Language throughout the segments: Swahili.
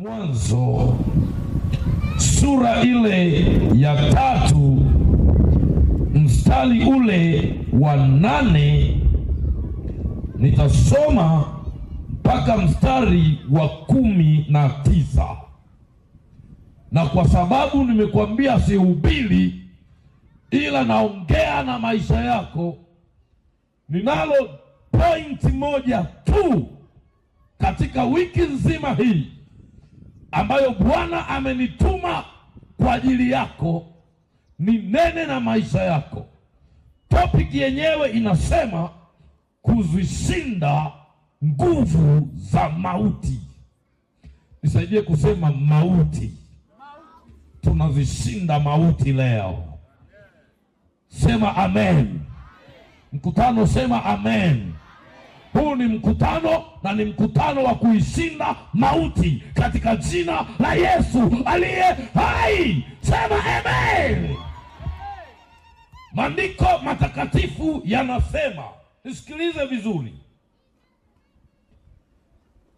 Mwanzo sura ile ya 3 mstari ule wa 8 nitasoma mpaka mstari wa 19. Na kwa sababu nimekuambia sihubiri ila naongea na maisha yako, ninalo point moja tu katika wiki nzima hii ambayo Bwana amenituma kwa ajili yako, ni nene na maisha yako. Topic yenyewe inasema kuzishinda nguvu za mauti. Nisaidie kusema mauti. Tunazishinda mauti leo. Sema amen. Mkutano sema amen. Huu ni mkutano na ni mkutano wa kuishinda mauti katika jina la Yesu aliye hai. Sema amen. Maandiko matakatifu yanasema, nisikilize vizuri.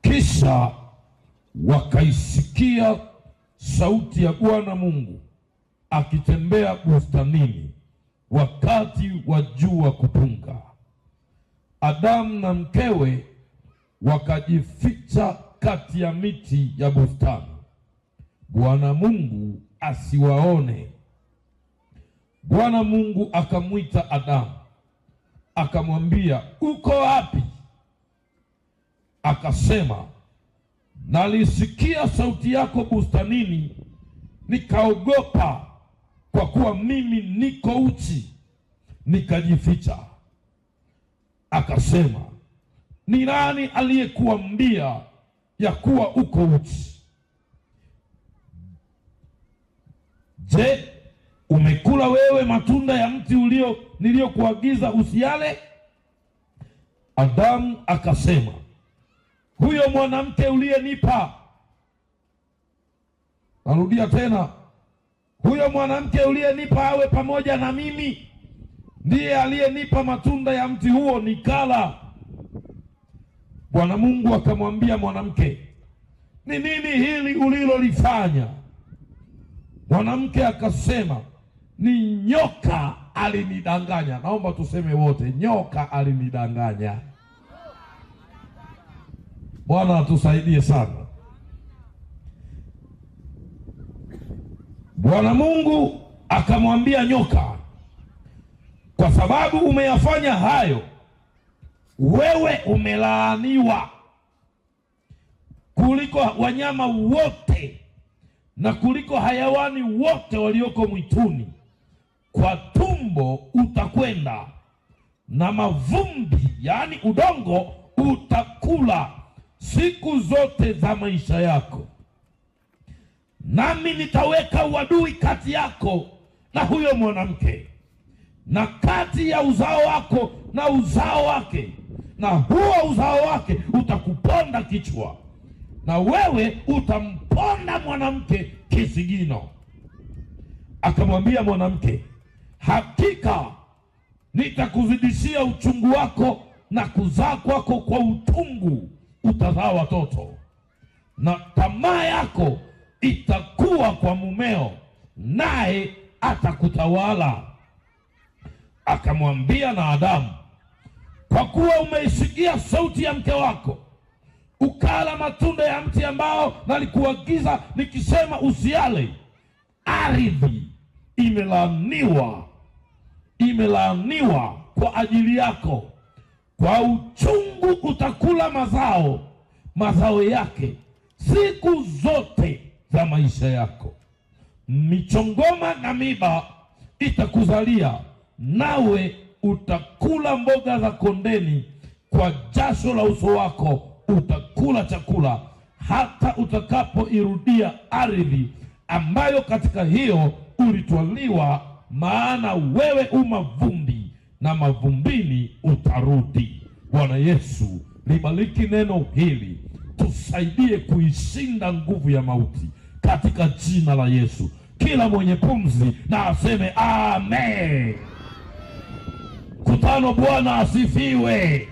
Kisha wakaisikia sauti ya Bwana Mungu akitembea bustanini wakati wa jua kupunga. Adamu na mkewe wakajificha kati ya miti ya bustani, Bwana Mungu asiwaone. Bwana Mungu akamwita Adamu akamwambia, uko wapi? Akasema, nalisikia sauti yako bustanini, nikaogopa, kwa kuwa mimi niko uchi, nikajificha. Akasema, ni nani aliyekuambia ya kuwa uko uchi? Je, umekula wewe matunda ya mti niliyokuagiza usiale? Adamu akasema, huyo mwanamke uliyenipa. Narudia tena, huyo mwanamke uliyenipa awe pamoja na mimi ndiye aliyenipa matunda ya mti huo nikala. Bwana Mungu akamwambia mwanamke, ni nini hili ulilolifanya? Mwanamke akasema, ni nyoka alinidanganya. Naomba tuseme wote, nyoka alinidanganya. Bwana atusaidie sana. Bwana Mungu akamwambia nyoka, kwa sababu umeyafanya hayo, wewe umelaaniwa kuliko wanyama wote na kuliko hayawani wote walioko mwituni. Kwa tumbo utakwenda na mavumbi, yaani udongo, utakula siku zote za maisha yako. Nami nitaweka uadui kati yako na huyo mwanamke, na kati ya uzao wako na uzao wake, na huo uzao wake utakuponda kichwa, na wewe utamponda mwanamke kisigino. Akamwambia mwanamke, hakika nitakuzidishia uchungu wako, na kuzaa kwako kwa utungu utazaa watoto, na tamaa yako itakuwa kwa mumeo, naye atakutawala. Akamwambia na Adamu, kwa kuwa umeisikia sauti ya mke wako, ukala matunda ya mti ambao nalikuagiza nikisema usiale, ardhi imelaaniwa kwa ajili yako. Kwa uchungu utakula mazao yake siku zote za maisha yako. Michongoma na miba itakuzalia, nawe utakula mboga za kondeni. Kwa jasho la uso wako utakula chakula, hata utakapoirudia ardhi ambayo katika hiyo ulitwaliwa, maana wewe umavumbi na mavumbini utarudi. Bwana Yesu libariki neno hili, tusaidie kuishinda nguvu ya mauti katika jina la Yesu. Kila mwenye pumzi na aseme amen. Mkutano, Bwana asifiwe.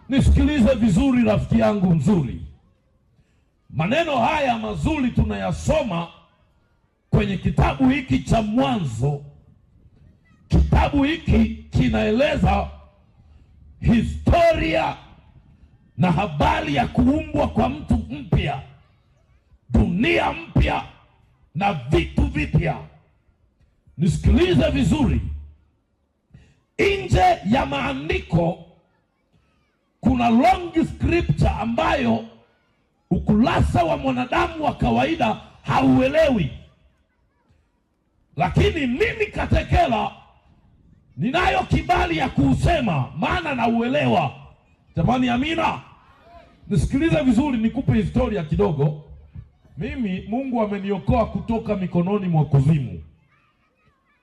Nisikilize vizuri rafiki yangu mzuri. Maneno haya mazuri tunayasoma kwenye kitabu hiki cha Mwanzo. Kitabu hiki kinaeleza historia na habari ya kuumbwa kwa mtu mpya, dunia mpya na vitu vipya. Nisikilize vizuri. Nje ya maandiko kuna long scripture ambayo ukurasa wa mwanadamu wa kawaida hauelewi, lakini mimi Katekela ninayo kibali ya kuusema, maana na uelewa. Jamani, amina. Nisikilize vizuri, nikupe historia kidogo. Mimi Mungu ameniokoa kutoka mikononi mwa kuzimu,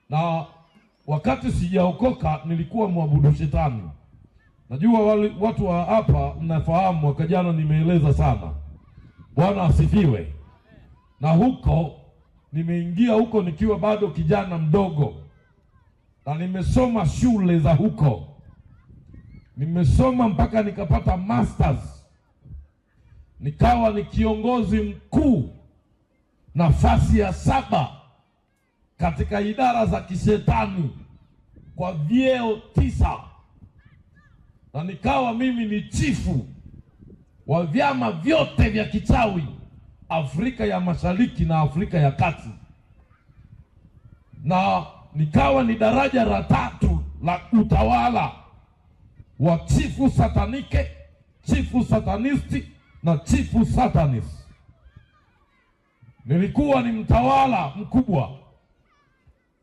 na wakati sijaokoka nilikuwa mwabudu shetani. Najua watu wa hapa mnafahamu, mwaka jana nimeeleza sana. Bwana asifiwe. Na huko nimeingia huko nikiwa bado kijana mdogo, na nimesoma shule za huko. Nimesoma mpaka nikapata masters, nikawa ni kiongozi mkuu, nafasi ya 7 katika idara za kishetani kwa vyeo 9, na nikawa mimi ni chifu wa vyama vyote vya kichawi Afrika ya Mashariki na Afrika ya Kati, na nikawa ni daraja la 3 la utawala wa chifu satanike, chifu satanisti na chifu satanist. Nilikuwa ni mtawala mkubwa,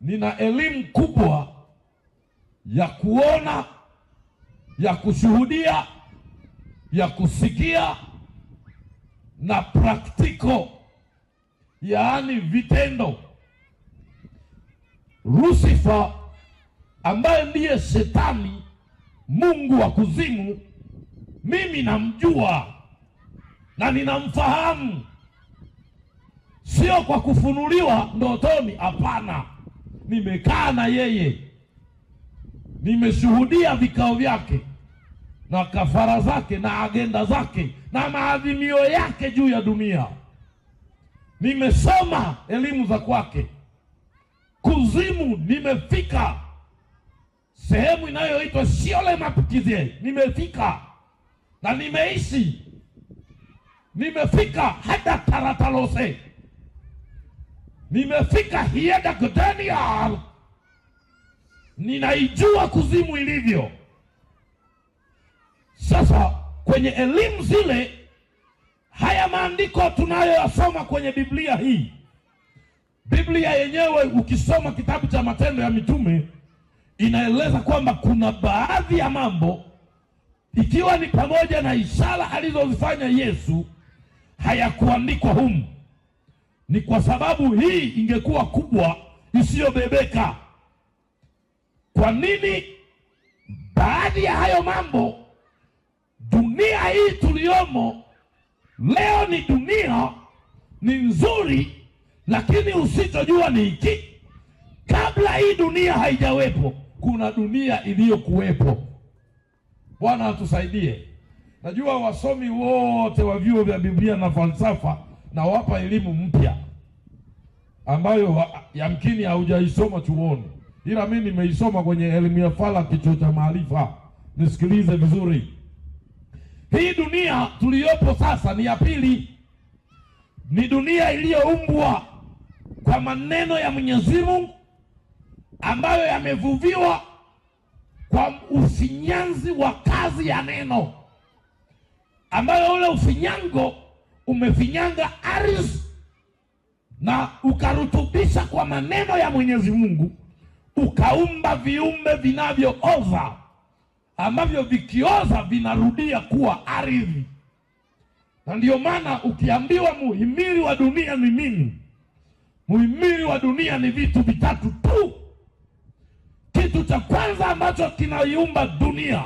nina elimu kubwa ya kuona, ya kushuhudia, ya kusikia na praktiko, yaani vitendo. Lucifer ambaye ndiye shetani, mungu wa kuzimu, mimi namjua na ninamfahamu, sio kwa kufunuliwa ndotoni, hapana. Nimekaa na yeye, nimeshuhudia vikao vyake na kafara zake na agenda zake na maadhimio yake juu ya dunia. Nimesoma elimu za kwake. Kuzimu nimefika, sehemu inayoitwa Shiole Mapikizie nimefika na nimeishi. Nimefika hata Taratalose, nimefika Hieda Gdaniel. Ninaijua kuzimu ilivyo. Sasa kwenye elimu zile, haya maandiko tunayoyasoma kwenye Biblia hii, Biblia yenyewe ukisoma kitabu cha Matendo ya Mitume inaeleza kwamba kuna baadhi ya mambo, ikiwa ni pamoja na ishara alizozifanya Yesu, hayakuandikwa humu. Ni kwa sababu hii ingekuwa kubwa isiyobebeka. Kwa nini baadhi ya hayo mambo? Dunia hii tuliyomo leo ni dunia, ni nzuri, lakini usichojua ni hiki: kabla hii dunia haijawepo, kuna dunia iliyokuwepo. Bwana atusaidie. Najua wasomi wote wa vyuo vya Biblia na falsafa na wapa elimu mpya ambayo yamkini haujaisoma chuoni, ila mimi nimeisoma kwenye elimu ya falaki, chuo cha maarifa. Nisikilize vizuri. Hii dunia tuliyopo sasa ni ya pili. Ni dunia iliyoumbwa kwa maneno ya Mwenyezi Mungu ambayo yamevuviwa kwa ufinyanzi wa kazi ya neno, ambayo ule ufinyango umefinyanga ardhi na ukarutubisha kwa maneno ya Mwenyezi Mungu, ukaumba viumbe vinavyooza, ambavyo vikioza vinarudia kuwa ardhi. Na ndiyo maana ukiambiwa muhimili wa dunia ni nini, muhimili wa dunia ni vitu vitatu tu. Kitu cha kwanza ambacho kinaiumba dunia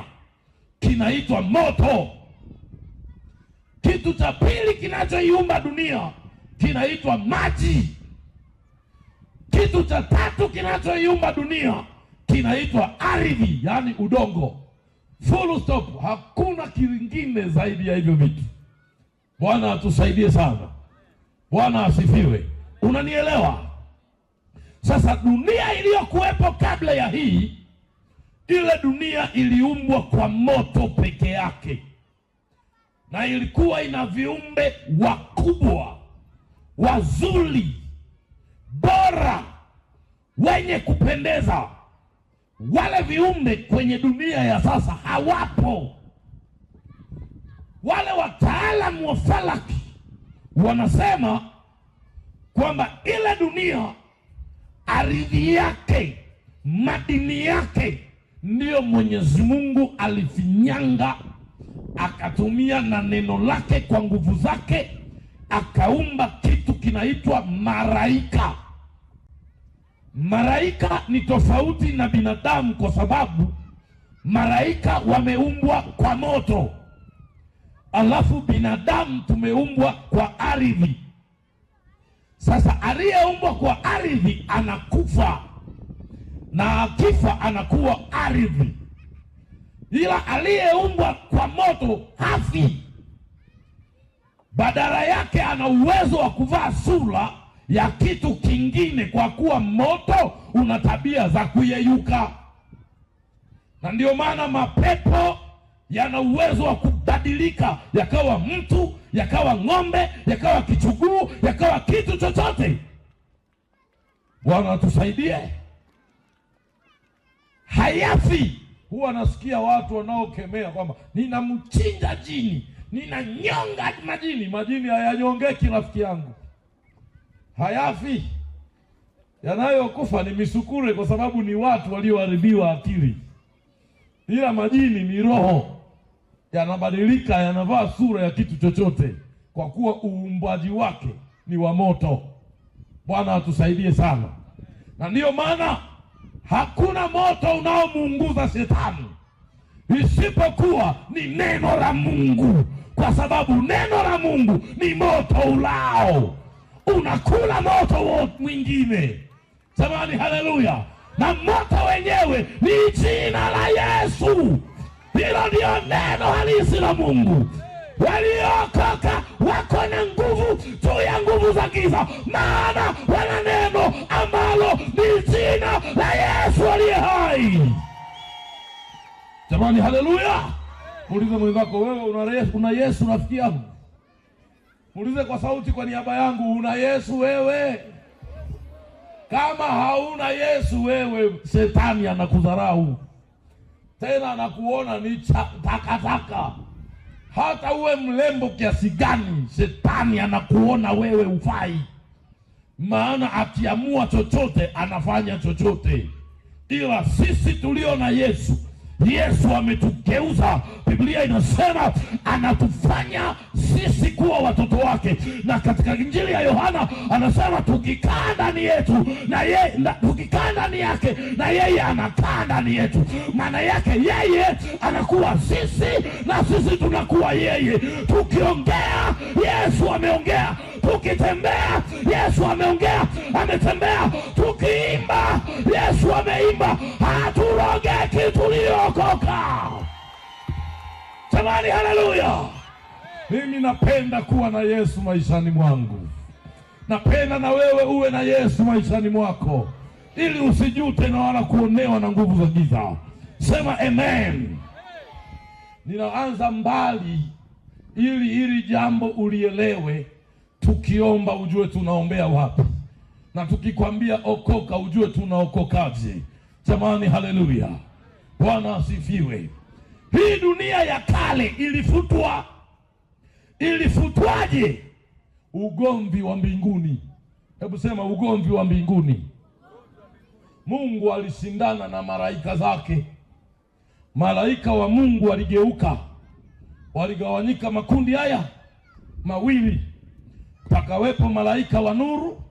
kinaitwa moto. Kitu cha pili kinachoiumba dunia kinaitwa maji. Kitu cha tatu kinachoiumba dunia kinaitwa ardhi, yaani udongo. Full stop. Hakuna kingine zaidi ya hivyo vitu. Bwana atusaidie sana. Bwana asifiwe. Unanielewa? Sasa dunia iliyokuwepo kabla ya hii, ile dunia iliumbwa kwa moto peke yake, na ilikuwa ina viumbe wakubwa, wazuri, bora, wenye kupendeza. Wale viumbe kwenye dunia ya sasa hawapo. Wale wataalamu wa falaki wanasema kwamba ile dunia, ardhi yake, madini yake, ndiyo Mwenyezi Mungu alifinyanga, akatumia na neno lake kwa nguvu zake, akaumba kitu kinaitwa malaika. Malaika ni tofauti na binadamu kwa sababu malaika wameumbwa kwa moto, alafu binadamu tumeumbwa kwa ardhi. Sasa aliyeumbwa kwa ardhi anakufa, na akifa anakuwa ardhi, ila aliyeumbwa kwa moto hafi. Badala yake ana uwezo wa kuvaa sura ya kitu kingine, kwa kuwa moto una tabia za kuyeyuka. Na ndio maana mapepo yana uwezo wa kubadilika, yakawa mtu, yakawa ng'ombe, yakawa kichuguu, yakawa kitu chochote. Bwana atusaidie. Hayafi. Huwa nasikia watu wanaokemea kwamba ninamchinja jini, ninanyonga majini. Majini hayanyongeki rafiki yangu, hayafi. Yanayokufa ni misukure, kwa sababu ni watu walioharibiwa akili. Ila majini ni roho, yanabadilika, yanavaa sura ya kitu chochote, kwa kuwa uumbaji wake ni wa moto. Bwana atusaidie sana. Na ndiyo maana hakuna moto unaomuunguza shetani isipokuwa ni neno la Mungu, kwa sababu neno la Mungu ni moto ulao, unakula moto mwingine. Samahani, haleluya. Na moto wenyewe ni jina la Yesu. Hilo ndio neno halisi la Mungu. Waliokoka wako na nguvu juu ya nguvu za giza, maana wana neno ambalo ni jina la Yesu aliye hai. Jamani, haleluya. Muulize mwenzako, wewe una Yesu rafiki yangu? Muulize kwa sauti kwa niaba yangu, una Yesu wewe? Kama hauna Yesu wewe, shetani anakudharau, tena anakuona ni takataka. Hata uwe mlembo kiasi gani, shetani anakuona wewe ufai. Maana akiamua chochote anafanya chochote. Ila sisi tulio na Yesu, Yesu ametugeuza. Biblia inasema anatufanya sisi kuwa watoto wake. Na katika Injili ya Yohana anasema tukikaa ndani yetu na yeye, tukikaa ndani yake na yeye anakaa ndani yetu. Maana yake yeye anakuwa sisi na sisi tunakuwa yeye. Tukiongea Yesu ameongea, tukitembea Yesu ameongea, ametembea, tukiimba Yesu ameimba. Haturogeki tuliokoka. Jamani, haleluya. Mimi napenda kuwa na Yesu maishani mwangu. Napenda na wewe uwe na Yesu maishani mwako, ili usijute na wala kuonewa na nguvu za giza. Sema amen. Ninaanza mbali ili jambo ulielewe. Tukiomba ujue tunaombea wapi, na tukikwambia okoka ujue tunaokokaje. Jamani, haleluya. Bwana asifiwe. Hii dunia ya kale ilifutwa. Ilifutwaje? Ugomvi wa mbinguni. Hebu sema ugomvi wa mbinguni. Mungu alishindana na malaika zake. Malaika wa Mungu waligeuka, waligawanyika makundi haya mawili. Pakawepo malaika wa nuru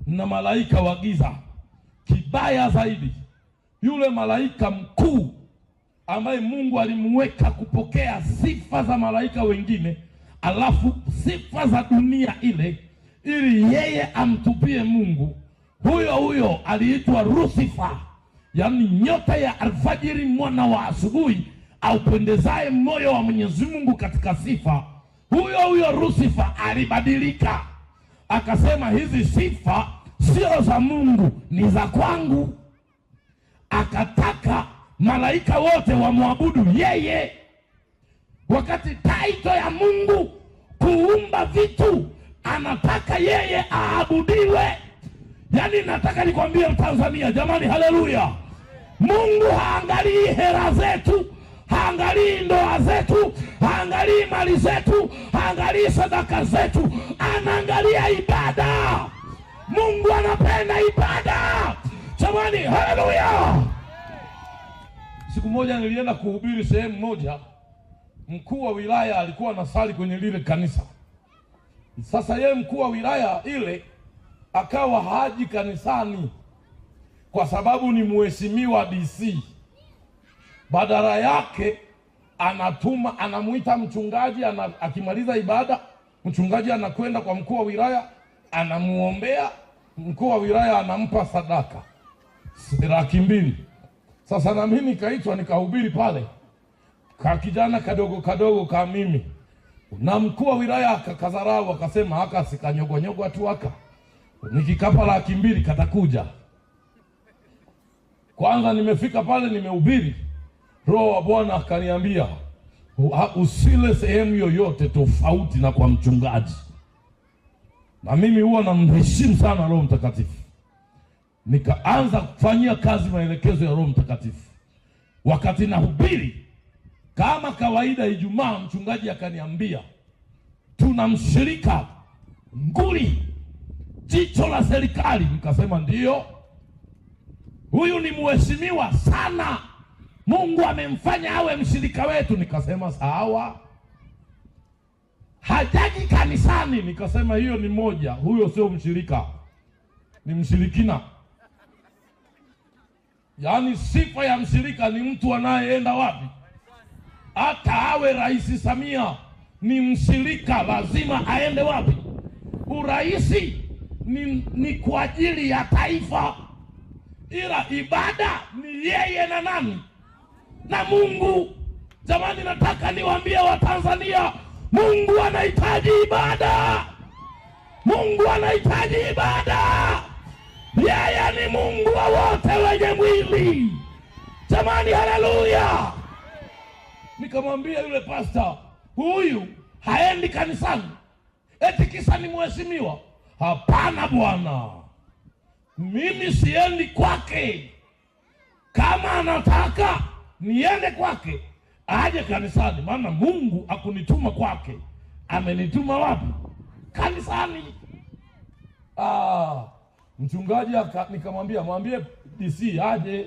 na malaika wa giza. Kibaya zaidi, yule malaika mkuu ambaye Mungu alimweka kupokea sifa za malaika wengine, alafu sifa za dunia ile, ili yeye amtupie Mungu. Huyo aliitwa Lucifer, yani nyota ya alfajiri, mwana wa asubuhi, aupendezaye moyo wa Mwenyezi Mungu katika sifa. huyo Lucifer alibadilika, akasema hizi sifa sio za Mungu, ni za kwangu. Akataka malaika wote wamwabudu yeye, wakati taito ya Mungu kuumba vitu, anataka yeye aabudiwe. Yaani nataka nikwambie Tanzania, jamani, haleluya. Mungu haangalii hela zetu, haangalii ndoa zetu, haangalii mali zetu, haangalii sadaka zetu, anaangalia ibada. Mungu anapenda ibada, jamani, haleluya. Siku moja nilienda kuhubiri sehemu moja, mkuu wa wilaya alikuwa anasali kwenye lile kanisa. Sasa yeye mkuu wa wilaya ile akawa haji kanisani kwa sababu ni mheshimiwa DC. Badala yake anamuita mchungaji, akimaliza ibada mchungaji anakwenda kwa mkuu wa wilaya, anamuombea, mkuu wa wilaya anampa sadaka 200,000. Sasa na mimi nikaitwa nikahubiri pale, ka kijana kadogo kama mimi, na mkuu wa wilaya akakadharau, akasema haka sikanyogonyogwa tu haka, nikikapa 200,000 katakuja. Kwanza nimefika pale nimehubiri, Roho wa Bwana akaniambia usile sehemu yoyote tofauti na kwa mchungaji. Na mimi huwa namheshimu sana Roho Mtakatifu. Nikaanza kufanyia kazi maelekezo ya Roho Mtakatifu. Wakati nahubiri kama kawaida Ijumaa, mchungaji akaniambia tuna mshirika nguli, jicho la serikali. Nikasema ndio, huyu ni mheshimiwa sana, Mungu amemfanya awe mshirika wetu. Nikasema sawa. Hajaji kanisani. Nikasema hiyo ni moja, huyo sio mshirika, ni mshirikina. Yaani sifa ya mshirika ni mtu anayeenda wapi? Hata awe Rais Samia ni mshirika, lazima aende wapi? Uraisi ni kwa ajili ya taifa, ila ibada ni yeye na nani? Na Mungu. Jamani, nataka niwaambie Watanzania, Mungu anahitaji ibada. Mungu anahitaji ibada. Yeye ni Mungu wa wote wenye mwili. Jamani, haleluya. Nikamwambia yule pastor, huyu haendi kanisani eti kisa ni mheshimiwa. Hapana bwana, mimi siendi kwake. Kama anataka niende kwake, aje kanisani, maana Mungu akunituma kwake. Amenituma wapi? Kanisani. Mchungaji nikamwambia mwambie DC aje.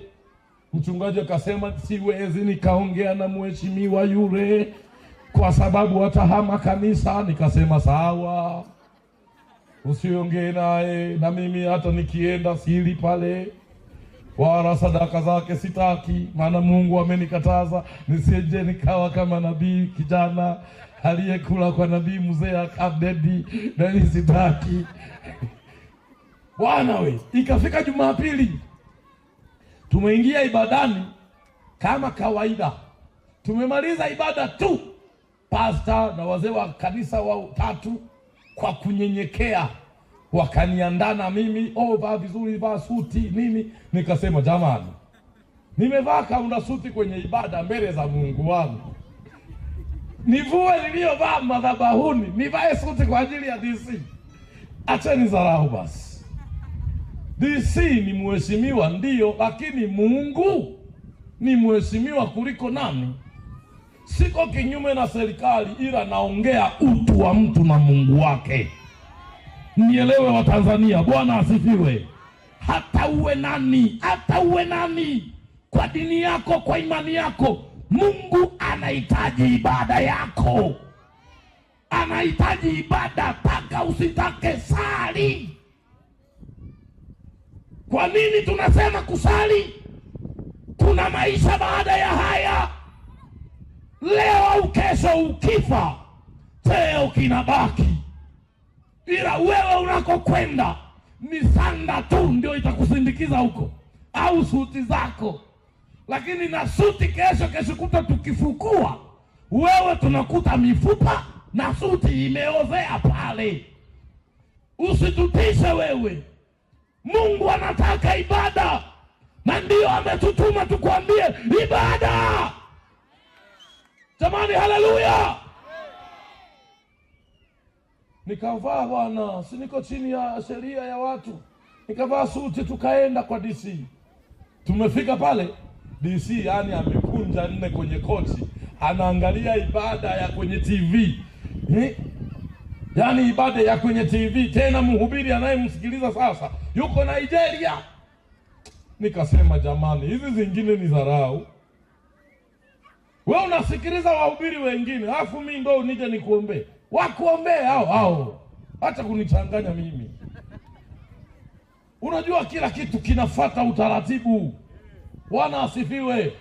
Mchungaji akasema siwezi nikaongea na mheshimiwa yule kwa sababu atahama kanisa. Nikasema sawa, usiongee naye, na mimi hata nikienda sili pale, wala sadaka zake sitaki, maana Mungu amenikataza nisije nikawa kama nabii kijana aliyekula kwa nabii mzee akadedi, na nisitaki. Bwana we, ikafika Jumapili, tumeingia ibadani kama kawaida. Tumemaliza ibada tu, pastor na wazee wa kanisa wa tatu kwa kunyenyekea wakaniandana mimi, vaa vizuri, vaa suti nini. Nikasema jamani, nimevaa kaunda suti kwenye ibada mbele za Mungu wangu, nivue niliyovaa madhabahuni nivae suti kwa ajili ya DC? Acheni dharau basi. DC ni mheshimiwa ndio, lakini Mungu ni mheshimiwa kuliko nani? Siko kinyume na serikali, ila naongea utu wa mtu na Mungu wake. Nielewe Watanzania, Bwana asifiwe. Hata uwe nani, kwa dini yako, kwa imani yako, Mungu anahitaji ibada yako. Anahitaji ibada, taka usitake, sali. Kwa nini tunasema kusali? Kuna maisha baada ya haya. Leo au kesho ukifa, cheo kinabaki, ila wewe unakokwenda ni sanda tu ndio itakusindikiza huko, au suti zako. Lakini na suti kesho kuta tukifukua, wewe tunakuta mifupa na suti imeozea pale. Usitutishe wewe. Mungu anataka ibada, na ndio ametutuma tukwambie ibada. Jamani, haleluya. Nikavaa bwana, si niko chini ya sheria ya watu. Nikavaa suti tukaenda kwa DC. Tumefika pale DC, yani amekunja nne kwenye kochi, anaangalia ibada ya kwenye TV. Yani ibada ya kwenye TV, tena mhubiri anayemsikiliza sasa yuko Nigeria. Nikasema jamani, hizi zingine ni dharau. Wewe unasikiliza wahubiri wengine, afu mimi ndo nije nikuombee. Wakuombee hao. Acha kunichanganya mimi. Unajua kila kitu kinafuata utaratibu. Bwana asifiwe.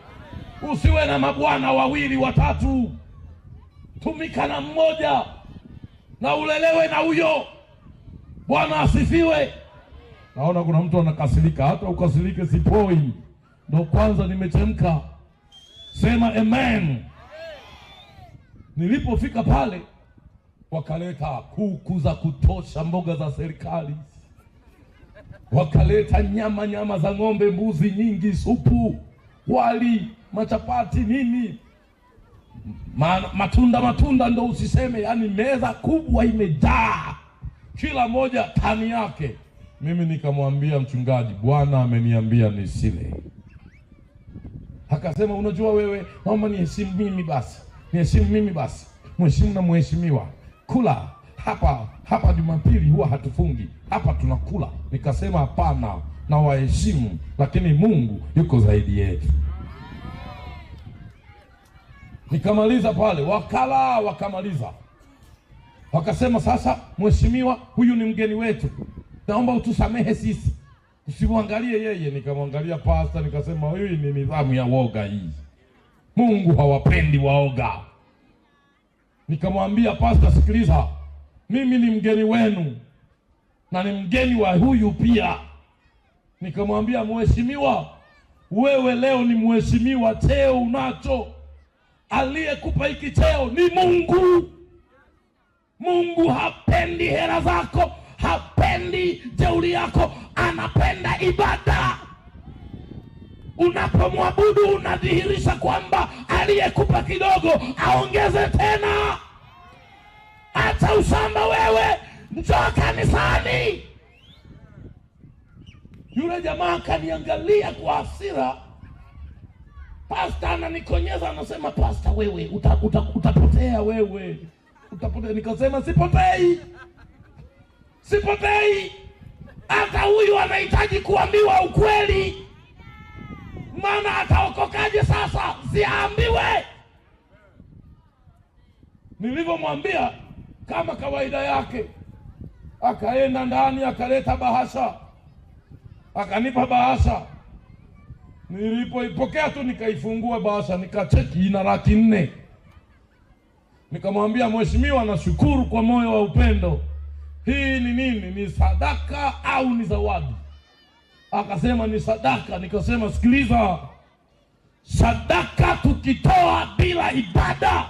Usiwe na mabwana wawili watatu. Tumika na mmoja na ulelewe na huyo. Bwana asifiwe. Naona kuna mtu anakasirika. Hata ukasirike sipoi. Ndio kwanza nimechemka. Sema amen. Nilipofika pale wakaleta kuku za kutosha, mboga za serikali. Wakaleta nyama za ng'ombe, mbuzi nyingi, supu, wali, machapati, nini. Matunda ndo usiseme, yani meza kubwa imejaa. Kila moja tani yake. Mimi nikamwambia mchungaji, Bwana ameniambia nisile. Akasema unajua wewe, naomba niheshimu mimi basi. Mheshimu na mheshimiwa. Kula hapa Jumapili huwa hatufungi. Hapa tunakula. Nikasema hapana, na waheshimu, lakini Mungu yuko zaidi yetu. Nikamaliza pale, wakamaliza. Wakasema sasa, mheshimiwa, huyu ni mgeni wetu, naomba utusamehe sisi, usimwangalie yeye. Nikamwangalia pastor, nikasema hii ni nidhamu ya woga hii. Mungu hawapendi waoga. Nikamwambia pastor, sikiliza, mimi ni mgeni wenu na ni mgeni wa huyu pia. Nikamwambia mheshimiwa, wewe leo ni mheshimiwa, cheo unacho. Aliyekupa hiki cheo ni Mungu. Mungu hapendi hela zako, hapendi jeuri yako, anapenda ibada. Unapomwabudu unadhihirisha kwamba aliyekupa kidogo aongeze tena. Acha ushamba wewe, njoo kanisani. Yule jamaa kaniangalia kwa hasira. Pastor ananikonyeza, anasema pastor, wewe utapotea wewe. Utapotea. Nikasema sipotei. Hata huyu anahitaji kuambiwa ukweli. Maana ataokokaje sasa? Siambiwe. Nilivyomwambia kama kawaida yake, akaenda ndani akaleta bahasha. Akanipa bahasha. Nilipoipokea tu nikaifungua bahasha, nikacheki ina 400. Nikamwambia mheshimiwa, nashukuru kwa moyo wa upendo. Hii ni nini? Ni sadaka au ni zawadi? Akasema ni sadaka. Nikasema sikiliza, sadaka tukitoa bila ibada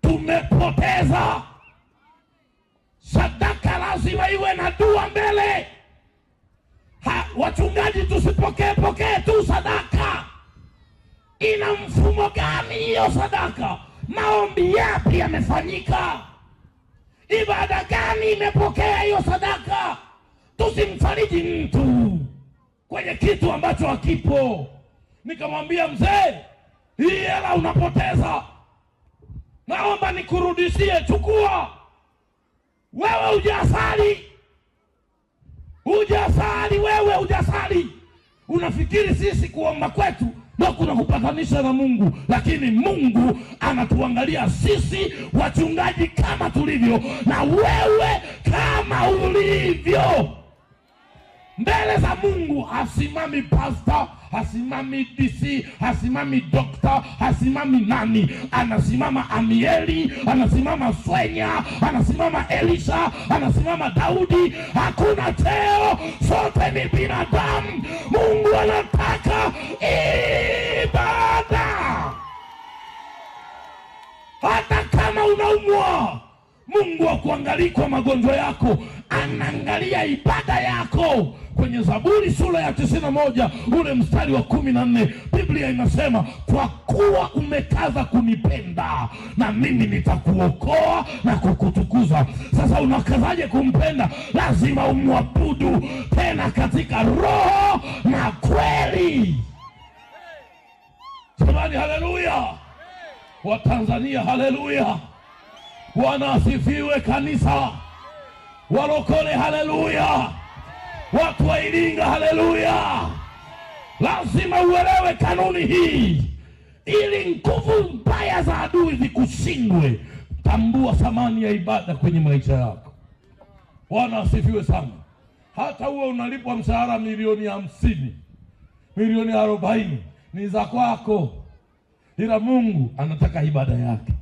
tumepoteza. Sadaka lazima iwe na dua mbele. Wachungaji tusipokee tu sadaka. Ina mfumo gani hiyo sadaka? Maombi yapi yamefanyika? Ibada gani imepokea hiyo sadaka? Tusimfariji mtu kwenye kitu ambacho hakipo. Nikamwambia mzee, hii hela unapoteza, naomba nikurudishie, chukua. Wewe hujasali. Unafikiri sisi kuomba kwetu ndio kuna kupatanisha na Mungu, lakini Mungu anatuangalia sisi wachungaji kama tulivyo, na wewe kama ulivyo. Mbele za Mungu hasimami pastor, hasimami DC, hasimami dokta, hasimami nani. Anasimama Amieli, anasimama Swenya, anasimama Elisha, anasimama Daudi. Hakuna cheo, sote ni binadamu. Mungu anataka ibada. Hata kama kama unaumwa, Mungu hakuangalii kwa magonjwa yako, anaangalia ibada yako. Kwenye Zaburi sura ya 91 ule mstari wa 14, Biblia inasema, kwa kuwa umekaza kunipenda na mimi nitakuokoa na kukutukuza. Sasa unakazaje kumpenda? Lazima umwabudu, tena katika roho na kweli. Jamani, haleluya! Watanzania, haleluya! Bwana asifiwe. Kanisa, walokole, haleluya! Watu wa Iringa, haleluya! Lazima uelewe kanuni hii ili nguvu mbaya za adui zikushindwe. Tambua thamani ya ibada kwenye maisha yako. Bwana asifiwe sana. Hata huo unalipwa mshahara milioni 50, milioni 40, ni za kwako, ila Mungu anataka ibada yake.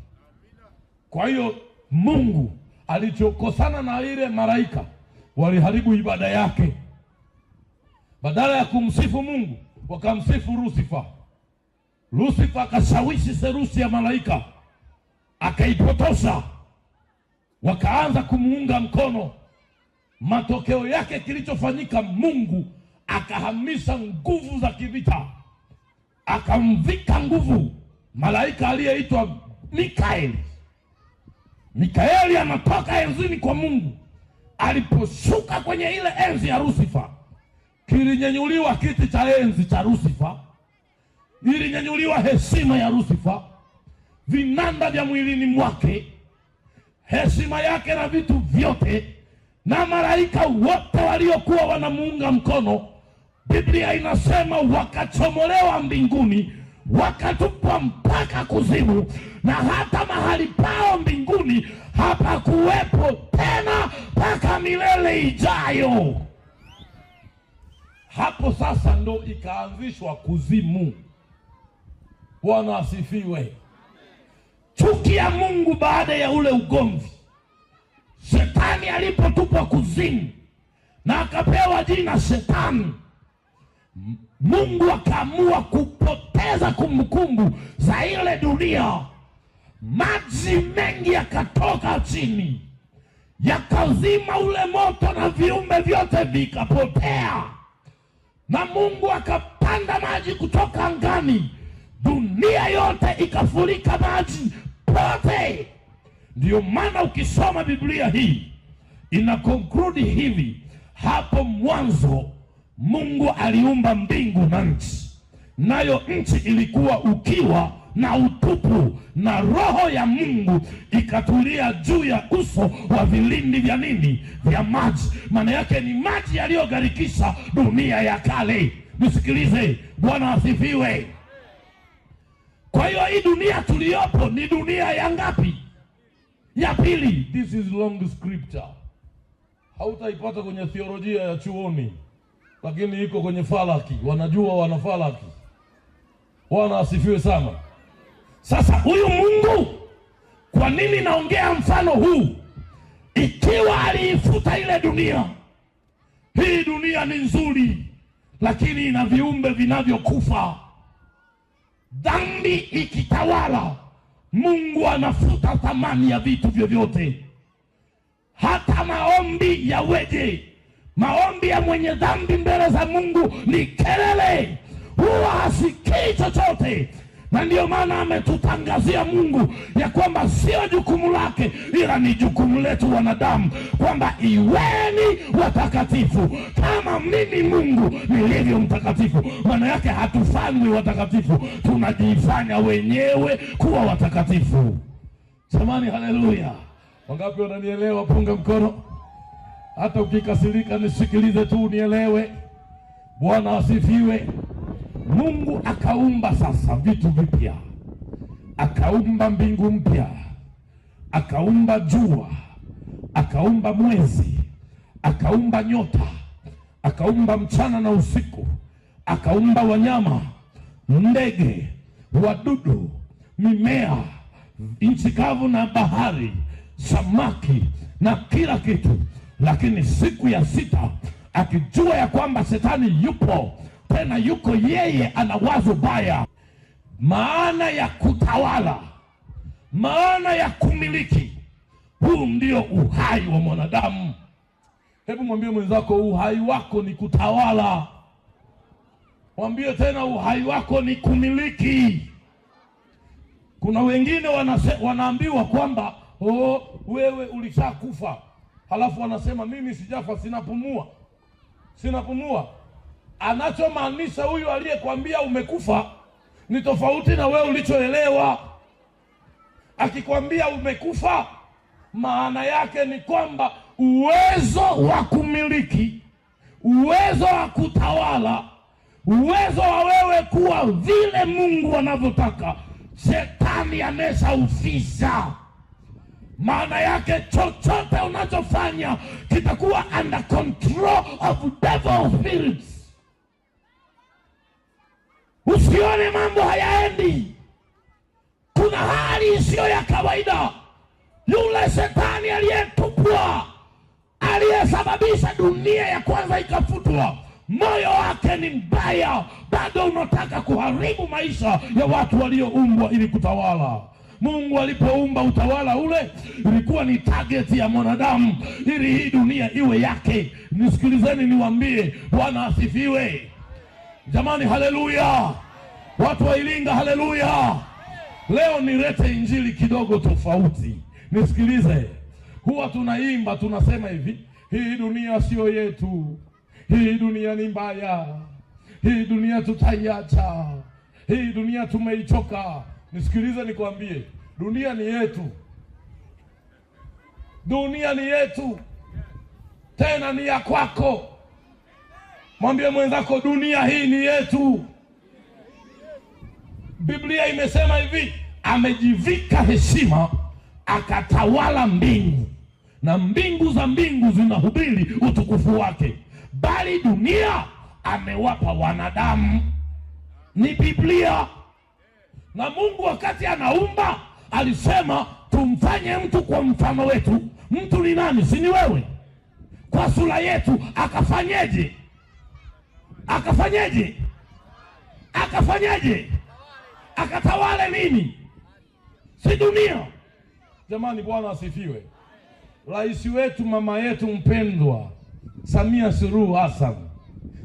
Kwa hiyo Mungu alichokosana na ile malaika, waliharibu ibada yake. Badala ya kumsifu Mungu, wakamsifu Lucifer. Lucifer akashawishi serusi ya malaika, akaipotosha, wakaanza kumuunga mkono. Matokeo yake kilichofanyika, Mungu akahamisha nguvu za kivita, akamvika nguvu malaika aliyeitwa Mikaeli. Mikaeli anatoka enzini kwa Mungu. Aliposhuka kwenye ile enzi ya Lucifer, kilinyenyuliwa kiti cha enzi cha Lucifer, ilinyenyuliwa heshima ya Lucifer, vinanda vya mwilini mwake, heshima yake na vitu vyote, na malaika wote waliokuwa wanamuunga mkono. Biblia inasema wakachomolewa mbinguni, wakatupwa mpaka kuzimu, na hata mahali pao mbinguni hapakuwepo tena mpaka milele ijayo. Hapo sasa ndo ikaanzishwa kuzimu. Bwana asifiwe. Chuki ya Mungu baada ya ule ugomvi, Shetani alipotupwa kuzimu na akapewa jina Shetani, Mungu akaamua kupoteza kumbukumbu za ile dunia. Maji mengi yakatoka chini, yakazima ule moto na viumbe vyote vikapotea, na Mungu akapanda maji kutoka angani, dunia yote ikafurika maji pote. Ndiyo maana ukisoma Biblia hii ina conclude hivi: hapo mwanzo Mungu aliumba mbingu na nchi, nayo nchi ilikuwa ukiwa na utupu, na roho ya Mungu ikatulia juu ya uso wa vilindi vya nini? Vya maji. Maana yake ni maji yaliyogharikisha dunia ya kale. Nisikilize, Bwana asifiwe. Kwa hiyo hii dunia tuliyopo ni dunia ya ngapi? Ya pili. This is long scripture, hautaipata kwenye theolojia ya chuoni, lakini iko kwenye falaki. Wanajua wana falaki. Bwana asifiwe sana. Sasa huyu Mungu, kwa nini naongea mfano huu? Ikiwa aliifuta ile dunia, hii dunia ni nzuri, lakini ina viumbe vinavyokufa. Dhambi ikitawala, Mungu anafuta thamani ya vitu vyovyote. Hata maombi yaweje, maombi ya mwenye dhambi mbele za Mungu ni kelele, huwa hasikii chochote. Na ndiyo maana ametutangazia Mungu ya kwamba sio jukumu lake, ila ni jukumu letu wanadamu, kwamba iweni watakatifu kama mimi Mungu nilivyo mtakatifu. Maana yake hatufanywi watakatifu, tunajifanya wenyewe kuwa watakatifu. Jamani, haleluya! Wangapi wananielewa? Punga mkono. Hata ukikasirika nisikilize tu unielewe. Bwana asifiwe. Mungu akaumba sasa vitu vipya. Akaumba mbingu mpya, akaumba jua, akaumba mwezi, akaumba nyota, akaumba mchana na usiku, akaumba wanyama, ndege, wadudu, mimea, nchi kavu na bahari, samaki na kila kitu. Lakini siku ya sita, akijua ya kwamba Shetani yupo, tena yuko yeye ana wazo baya, maana ya kutawala, maana ya kumiliki. Huu ndio uhai wa mwanadamu. Hebu mwambie mwenzako, uhai wako ni kutawala. Mwambie tena, uhai wako ni kumiliki. Kuna wengine wanaambiwa kwamba wewe ulishakufa, halafu wanasema mimi sijafa, sinapumua. Anachomaanisha huyu aliyekwambia umekufa ni tofauti na wewe ulichoelewa. Akikwambia umekufa, maana yake ni kwamba uwezo wa kumiliki, uwezo wa kutawala, uwezo wa wewe kuwa vile Mungu anavyotaka, Shetani ameshaufisha. Maana yake chochote unachofanya kitakuwa under control of devil spirits. Usione mambo hayaendi. Kuna hali isiyo ya kawaida. Yule Shetani aliyetupwa, aliyesababisha dunia ya kwanza ikafutwa, moyo wake ni mbaya. Bado unataka kuharibu maisha ya watu walioumbwa ili kutawala. Mungu alipoumba utawala ule, ilikuwa ni target ya mwanadamu, ili hii dunia iwe yake. Nisikilizeni niwaambie, Bwana asifiwe. Jamani, haleluya. Watu wa Iringa, haleluya. Leo nilete injili kidogo tofauti. Nisikilize. Huwa tunaimba, tunasema hivi, hii dunia sio yetu, hii dunia ni mbaya, hii dunia tutaiacha, hii dunia tumeichoka. Nisikilize nikwambie, dunia ni yetu. Dunia ni yetu, tena ni ya kwako. Mwambie mwenzako, dunia hii ni yetu. Biblia imesema hivi, amejivika heshima akatawala mbingu, na mbingu za mbingu zinahubiri utukufu wake. Bali dunia amewapa wanadamu. Ni Biblia. Na Mungu wakati anaumba alisema tumfanye mtu kwa mfano wetu. Mtu ni nani? Si ni wewe? Kwa sura yetu. Akafanyeje? Akatawale nini? Si dunia. Jamani, Bwana asifiwe. Rais wetu, mama yetu mpendwa Samia Suluhu Hassan,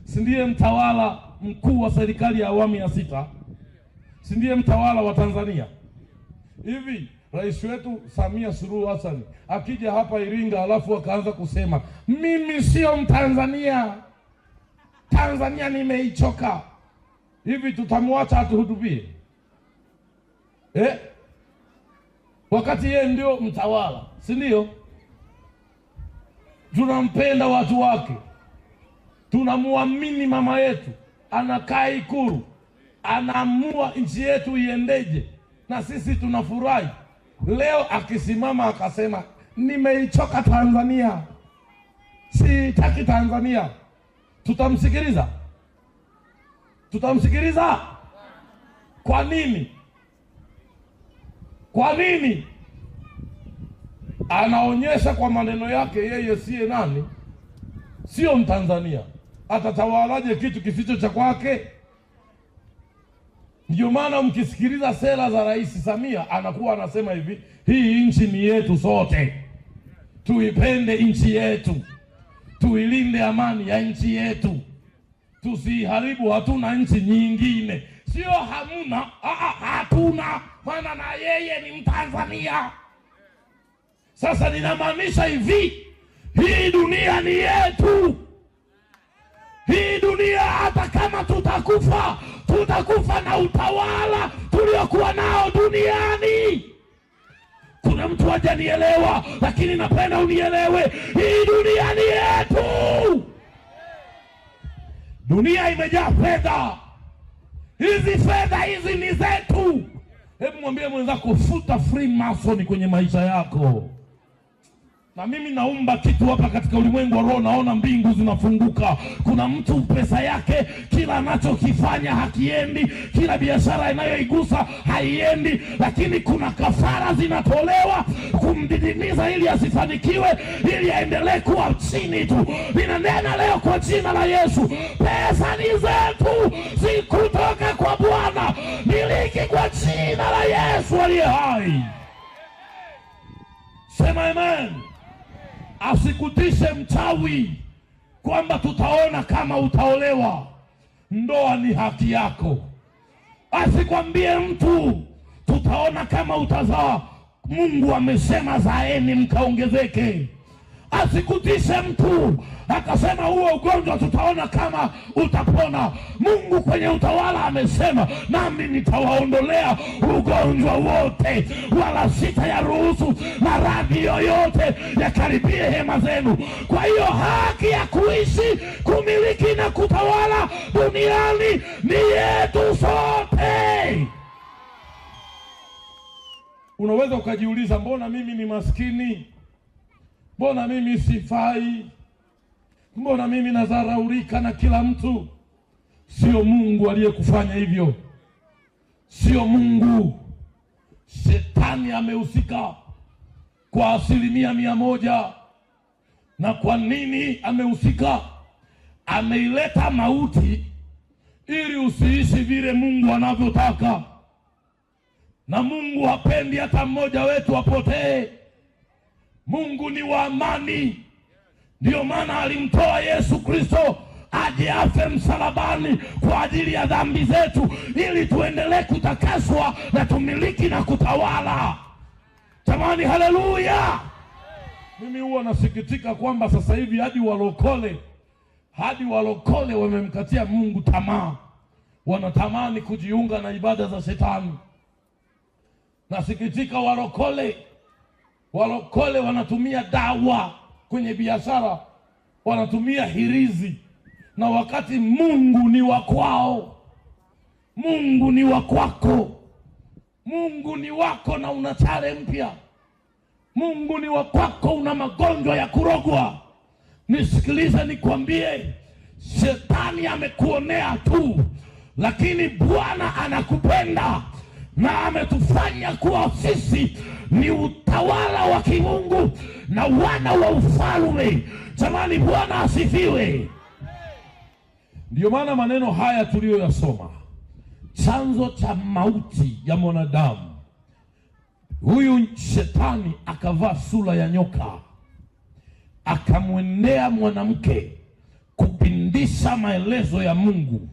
si ndiye mtawala mkuu wa serikali ya awamu ya 6? Si ndiye mtawala wa Tanzania? Hivi rais wetu Samia Suluhu Hassan akija hapa Iringa alafu akaanza kusema mimi sio Mtanzania, Tanzania nimeichoka, hivi tutamwacha atuhutubie? Wakati yeye ndio mtawala, si ndio? Tunampenda watu wake, tunamuamini mama yetu, anakaa Ikulu, anaamua nchi yetu iendeje, na sisi tunafurahi. Leo akisimama akasema nimeichoka Tanzania, sitaki Tanzania, tutamsikiliza? Tutamsikiliza? Kwa nini? Kwa nini? Anaonyesha kwa maneno yake yeye siye nani? Sio Mtanzania. Atatawalaje kitu kisicho cha kwake? Ndio maana mkisikiliza sera za Rais Samia anakuwa anasema hivi, hii nchi ni yetu sote, tuipende nchi yetu, tuilinde amani ya nchi yetu, tusiharibu, hatuna nchi nyingine. Sio hamuna, hatuna, maana na yeye ni Mtanzania. Sasa ninamaanisha hivi, hii dunia ni yetu. Hii dunia hata kama tutakufa, tutakufa na utawala tuliokuwa nao duniani. Kuna mtu hajanielewa, lakini napenda unielewe. Hii dunia ni yetu. Dunia imejaa fedha. Hizi fedha hizi ni zetu. Hebu mwambie mwenzako, futa Freemason kwenye maisha yako. Na mimi naumba kitu hapa katika ulimwengu wa roho, naona mbingu zinafunguka. Kuna mtu pesa yake kila anachokifanya hakiendi, kila biashara inayoigusa haiendi, lakini kuna kafara zinatolewa kumdidimiza ili asifanikiwe, ili aendelee kuwa chini tu. Ninanena leo kwa jina la Yesu, pesa ni zetu, si kutoka kwa Bwana. Miliki kwa jina la Yesu aliye hai. Sema amen. Asikutishe mchawi kwamba tutaona kama utaolewa. Ndoa ni haki yako. Asikwambie mtu tutaona kama utazaa. Mungu amesema zaeni mkaongezeke. Asikutishe mtu akasema huo ugonjwa tutaona kama utapona. Mungu kwenye utawala amesema nami nitawaondolea ugonjwa wote, wala sitayaruhusu maradhi yoyote yakaribie hema zenu. Kwa hiyo haki ya kuishi, kumiliki na kutawala duniani ni yetu sote. Unaweza ukajiuliza, mbona mimi ni maskini? Mbona mimi sifai? Mbona mimi nadharaulika na kila mtu? Sio Mungu aliyekufanya hivyo. Sio Mungu. Shetani amehusika kwa 100%. Na kwa nini amehusika? Ameileta mauti ili usiishi vile Mungu anavyotaka. Na Mungu hapendi hata mmoja wetu apotee. Mungu ni wa amani. Ndio maana alimtoa Yesu Kristo aje afe msalabani kwa ajili ya dhambi zetu, ili tuendelee kutakaswa na tumiliki na kutawala. Jamani, haleluya. Mimi huwa nasikitika kwamba sasa hivi hadi walokole wamemkatia Mungu tamaa. Wanatamani kujiunga na ibada za shetani. Nasikitika walokole wanatumia dawa kwenye biashara, wanatumia hirizi, na wakati Mungu ni wa kwao. Mungu ni wa kwako. Mungu ni wako na una chale mpya. Mungu ni wa kwako, una magonjwa ya kurogwa. Nisikilize nikwambie, shetani amekuonea tu, lakini Bwana anakupenda na ametufanya kuwa sisi ni utawala wa kimungu na wana wa ufalme. Jamani, Bwana asifiwe. Ndio maana maneno haya tuliyoyasoma, chanzo cha mauti ya mwanadamu, huyu shetani akavaa sura ya nyoka, akamwendea mwanamke kupindisha maelezo ya Mungu.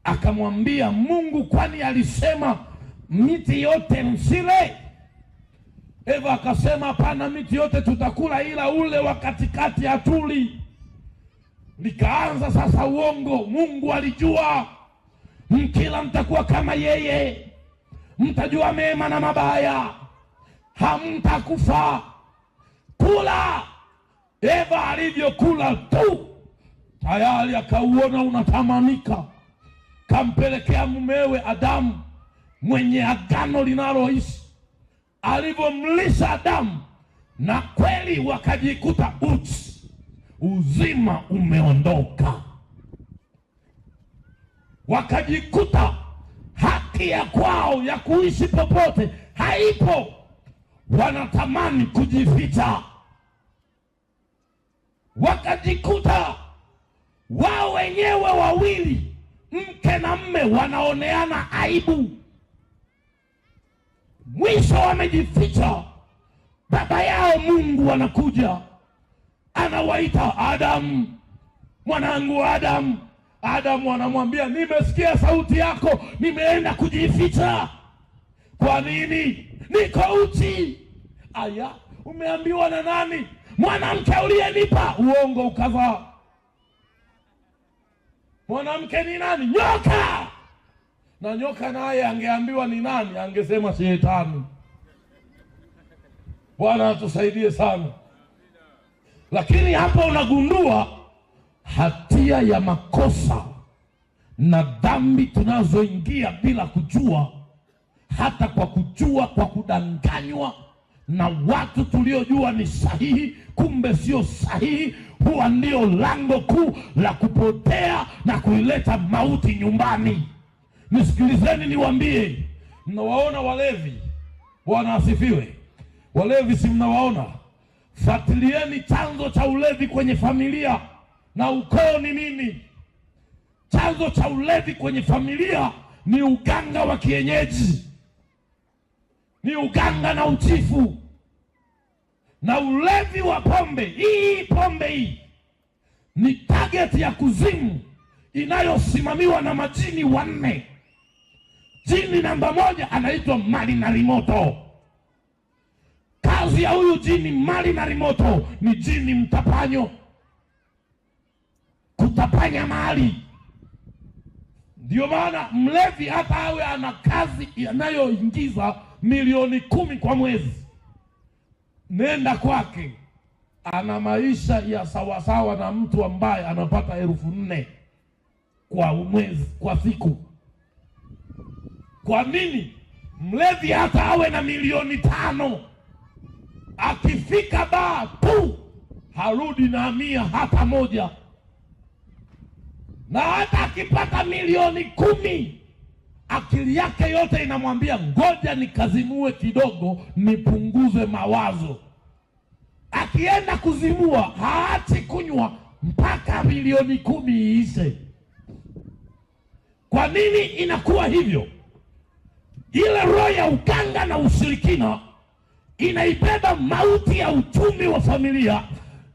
Akamwambia Mungu, kwani alisema miti yote msile? Eva akasema hapana, miti yote tutakula ila ule wa katikati hatuli. Nikaanza sasa uongo. Mungu alijua mkila mtakuwa kama yeye, mtajua mema na mabaya, hamtakufa. Kula. Eva alivyokula tu tayari akauona unatamanika, kampelekea mumewe Adamu mwenye agano linaloishi. Alivyomlisha Adamu, na kweli wakajikuta uchi, uzima umeondoka. Wakajikuta haki ya kwao ya kuishi popote haipo. Wanatamani kujificha. Wakajikuta wao wenyewe wawili, mke na mme, wanaoneana aibu. Mwisho wamejificha. Baba yao Mungu anakuja, anawaita Adamu, mwanangu Adamu. Adamu anamwambia, nimesikia sauti yako, nimeenda kujificha. Kwa nini? Niko uchi. Aya, umeambiwa na nani? Mwanamke uliyenipa. Uongo ukavaa. Mwanamke ni nani? Nyoka. Na nyoka naye angeambiwa ni nani? Angesema shetani. Bwana atusaidie sana. Lakini hapa unagundua hatia ya makosa na dhambi tunazoingia bila kujua, hata kwa kujua, kwa kudanganywa na watu tuliojua ni sahihi, kumbe sio sahihi. Huwa ndio lango kuu la kupotea na kuileta mauti nyumbani. Nisikilizeni niwaambie, mnawaona walevi? Bwana asifiwe. Walevi si mnawaona? Fuatilieni chanzo cha ulevi kwenye familia na ukoo ni nini. Chanzo cha ulevi kwenye familia ni uganga wa kienyeji, ni uganga na uchifu. Na ulevi wa pombe hii ni target ya kuzimu inayosimamiwa na majini wanne. Jini namba 1 anaitwa Malinalimoto. Kazi ya huyu jini Malinalimoto ni jini mtapanyo, kutapanya mali. Ndio maana mlevi hata awe ana kazi inayoingiza milioni 10 kwa mwezi, nenda kwake ana maisha ya sawasawa na mtu ambaye anapata 4,000 kwa mwezi, kwa siku. Kwa nini? Mlevi hata awe na milioni 5, akifika baa tu harudi na 100 hata moja. Na hata akipata milioni 10, akili yake yote inamwambia ngoja nikazimue kidogo nipunguze mawazo. Akienda kuzimua haachi kunywa mpaka milioni 10 iishe. Kwa nini inakuwa hivyo? Ile roho ya uganga na ushirikina inaibeba mauti ya uchumi wa familia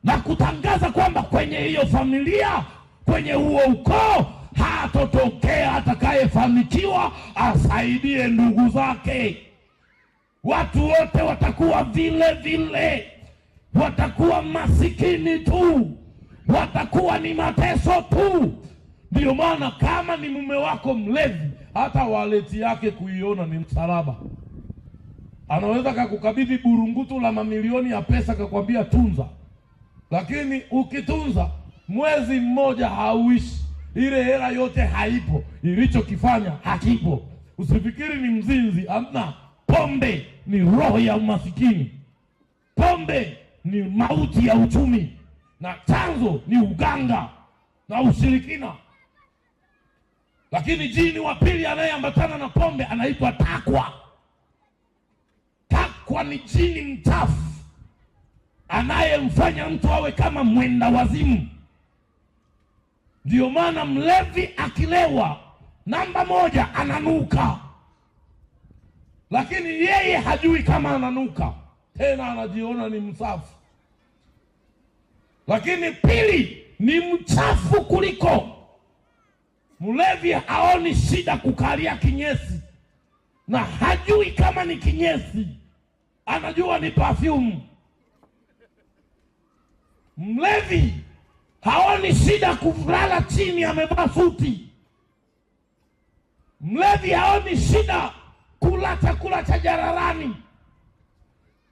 na kutangaza kwamba kwenye hiyo familia, kwenye huo ukoo, hatotokea atakayefanikiwa asaidie ndugu zake. Watu wote watakuwa vile vile, watakuwa masikini tu, watakuwa ni mateso tu. Ndio maana kama ni mume wako mlevi, hata waleti yake kuiona ni msalaba. Anaweza kakukabidhi burungutu la mamilioni ya pesa kakwambia tunza, lakini ukitunza mwezi mmoja hauishi, ile hela yote haipo, ilichokifanya hakipo. Usifikiri ni mzinzi, amna. Pombe ni roho ya umasikini, pombe ni mauti ya uchumi, na chanzo ni uganga na ushirikina. Lakini jini wa pili anayeambatana na pombe anaitwa takwa. Takwa ni jini mchafu anayemfanya mtu awe kama mwenda wazimu. Ndio maana mlevi akilewa, namba 1 ananuka, lakini yeye hajui kama ananuka, tena anajiona ni msafi. Lakini pili ni mchafu kuliko. Mlevi haoni shida kukalia kinyesi na hajui kama ni kinyesi, anajua ni perfume. Mlevi haoni shida kulala chini amevaa suti. Mlevi haoni shida kula chakula cha jararani.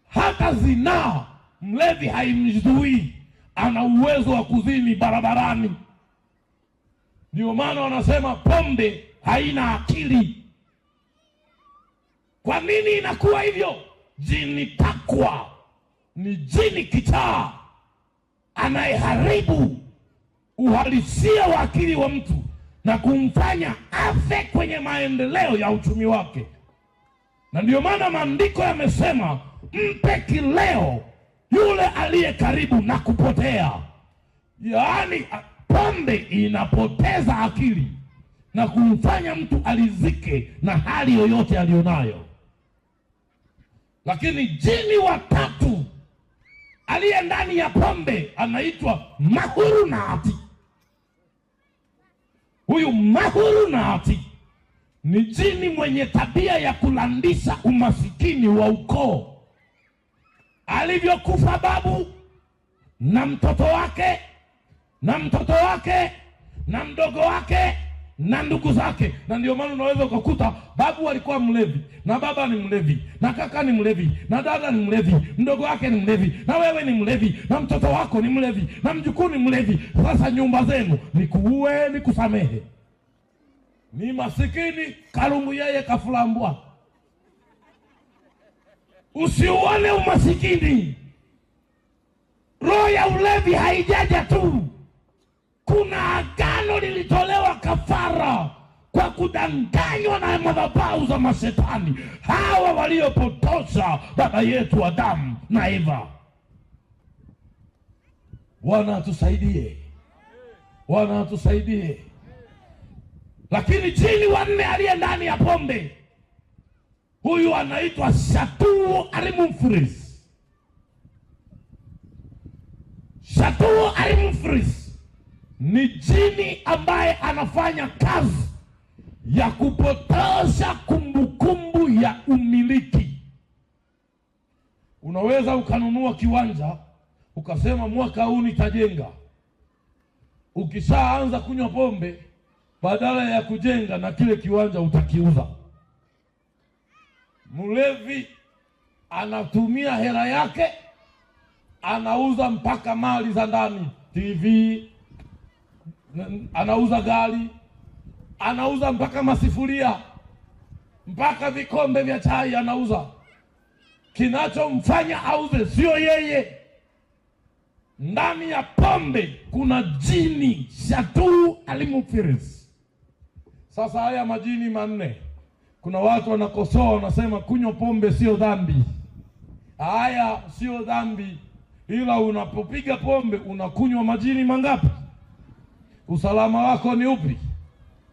Hata zinaa mlevi haimzuii, ana uwezo wa kuzini barabarani. Ndio maana wanasema pombe haina akili. Kwa nini inakuwa hivyo? Jini takwa ni jini kichaa anayeharibu uhalisia wa akili wa mtu na kumfanya afe kwenye maendeleo ya uchumi wake. Na ndio maana maandiko yamesema mpe kileo yule aliye karibu na kupotea. Yaani pombe inapoteza akili na kumfanya mtu alizike na hali yoyote alionayo. Lakini jini wa tatu aliye ndani ya pombe anaitwa Mahurunati. Huyu Mahurunati ni jini mwenye tabia ya kulandisha umasikini wa ukoo. Alivyokufa babu na mtoto wake na mtoto wake na mdogo wake na ndugu zake. Na ndio maana unaweza kukuta babu alikuwa mlevi, na baba ni mlevi, na kaka ni mlevi, na dada ni mlevi, mdogo wake ni mlevi, na wewe ni mlevi, na mtoto wako ni mlevi, na mjukuu ni mlevi. Sasa nyumba zenu ni kuue ni kusamehe. Ni masikini kalungu yeye kafulambwa. Usiuone umasikini. Roho ya ulevi haijaja tu. Kuna agano lilitolewa kafara kwa kudanganywa na madhabahu za mashetani hawa waliopotosha baba yetu Adamu na Eva. Bwana atusaidie, Bwana atusaidie. Lakini jini wa 4 aliye ndani ya pombe, huyu anaitwa Shatu Arimumfuris. Shatuu alimfris ni jini ambaye anafanya kazi ya kupotosha kumbukumbu ya umiliki. Unaweza ukanunua kiwanja ukasema mwaka huu nitajenga. Ukishaanza kunywa pombe, badala ya kujenga na kile kiwanja utakiuza. Mlevi anatumia hela yake, anauza mpaka mali za ndani, TV, anauza gari, anauza mpaka masifuria, mpaka vikombe vya chai anauza. Kinachomfanya auze sio yeye. Ndani ya pombe kuna jini, Shatuu alimfris. Sasa haya majini manne, kuna watu wanakosoa, wanasema kunywa pombe sio dhambi. Haya sio dhambi, ila unapopiga pombe unakunywa majini mangapi? Usalama wako ni upi?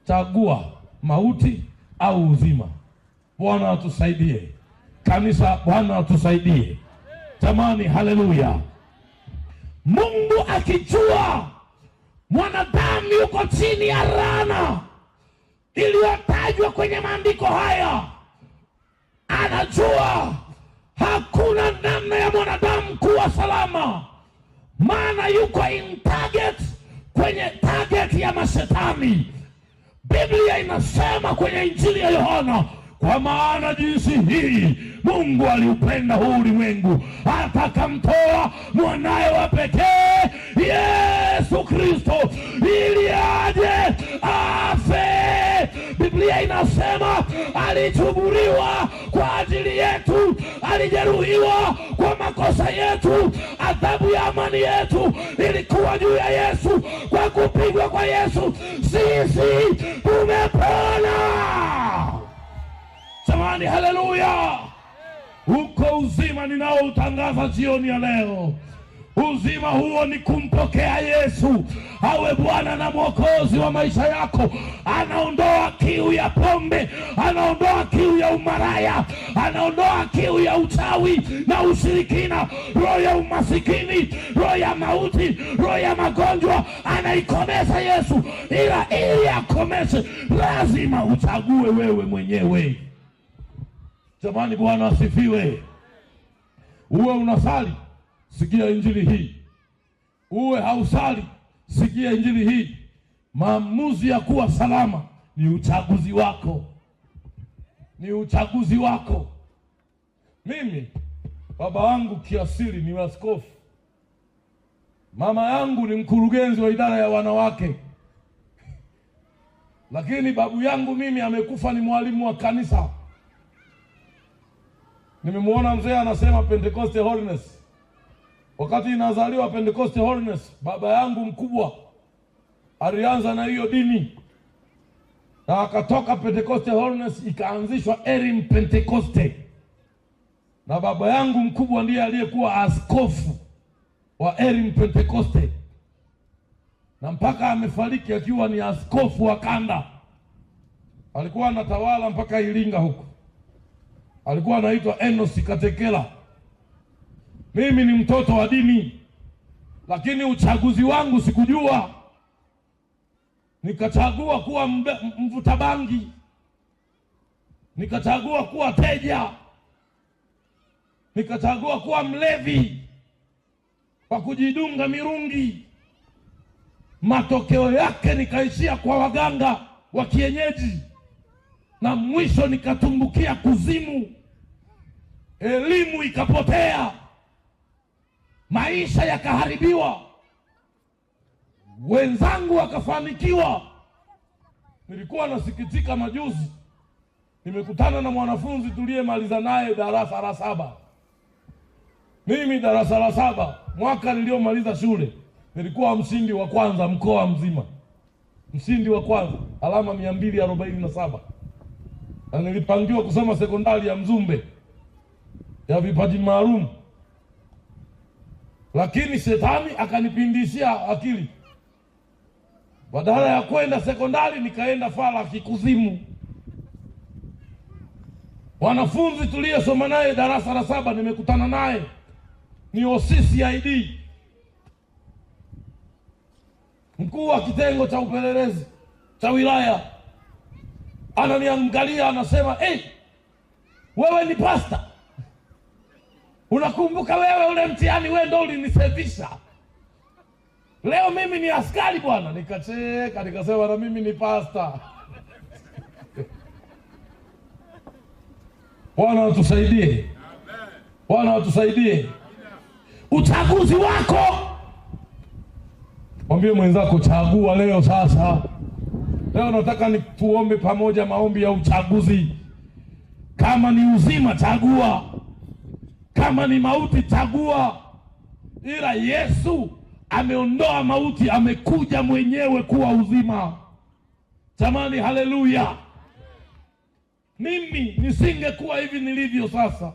Chagua mauti au uzima. Bwana atusaidie. Kanisa, Bwana atusaidie. Jamani, haleluya. Mungu akijua mwanadamu yuko chini ya laana iliyotajwa kwenye maandiko haya, anajua hakuna namna ya mwanadamu kuwa salama, maana yuko in target, kwenye target ya mashetani. Biblia inasema kwenye Injili ya Yohana, kwa maana jinsi hii Mungu aliupenda huu ulimwengu hata akamtoa mwanaye wa pekee Yesu Kristo ili aje afe. Biblia inasema alichubuliwa kwa ajili yetu, alijeruhiwa kwa makosa yetu, adhabu ya amani yetu ilikuwa juu ya Yesu. Kwa kupigwa kwa Yesu sisi tumepona. Jamani, haleluya. Huko uzima ninaoutangaza jioni ya leo, uzima huo ni kumpokea Yesu awe Bwana na Mwokozi wa maisha yako. Anaondoa kiu ya pombe, anaondoa kiu ya umaraya, anaondoa kiu ya uchawi na ushirikina, roho ya umasikini, roho ya mauti, roho ya magonjwa, anaikomesha Yesu. Ila ili akomeshe lazima uchague wewe mwenyewe. Jamani, Bwana asifiwe. Uwe unasali, sikia injili hii. Uwe hausali, sikia injili hii. Maamuzi ya kuwa salama ni uchaguzi wako. Ni uchaguzi wako. Mimi, baba wangu kiasili ni askofu. Mama yangu ni mkurugenzi wa idara ya wanawake. Lakini babu yangu mimi amekufa ni mwalimu wa kanisa. Nimemuona mzee anasema Pentecostal Holiness. Wakati inazaliwa Pentecostal Holiness, baba yangu mkubwa alianza na hiyo dini. Na akatoka Pentecostal Holiness ikaanzishwa Elim Pentecoste. Na baba yangu mkubwa ndiye aliyekuwa askofu wa Elim Pentecoste. Na mpaka amefariki akiwa ni askofu wa kanda. Alikuwa anatawala mpaka Iringa huko. Alikuwa anaitwa Enos Katekela. Mimi ni mtoto wa dini, lakini uchaguzi wangu sikujua. Nikachagua kuwa mvuta bangi, nikachagua kuwa teja, nikachagua kuwa mlevi kwa kujidunga mirungi. Matokeo yake nikaishia kwa waganga wa kienyeji, na mwisho nikatumbukia kuzimu. Elimu ikapotea, maisha yakaharibiwa, wenzangu wakafanikiwa. Nilikuwa nasikitika majuzi, nimekutana na mwanafunzi tuliyemaliza naye darasa la 7. Mimi darasa la 7, mwaka niliomaliza shule, nilikuwa mshindi wa kwanza mkoa mzima. Mshindi wa kwanza, alama 247. Na nilipangiwa kusoma sekondari ya Mzumbe ya vipaji maalum. Lakini shetani akanipindishia akili. Badala ya kwenda sekondari nikaenda fala kikuzimu. Wanafunzi tuliyesoma naye darasa la 7 nimekutana naye ni OCCID. mkuu wa kitengo cha upelelezi cha wilaya ananiangalia, anasema, wewe ni pasta? Unakumbuka wewe ule mtihani wewe ndio uliniservisha? Leo mimi ni askari bwana. Nikacheka nikasema na mimi ni pasta. Bwana atusaidie. Bwana atusaidie. Uchaguzi wako. Mwambie mwenzako, chagua leo sasa. Leo nataka tuombe pamoja maombi ya uchaguzi. Kama ni uzima chagua, kama ni mauti chagua. Ila Yesu ameondoa mauti, amekuja mwenyewe kuwa uzima. Jamani, haleluya. Mimi nisingekuwa hivi nilivyo sasa.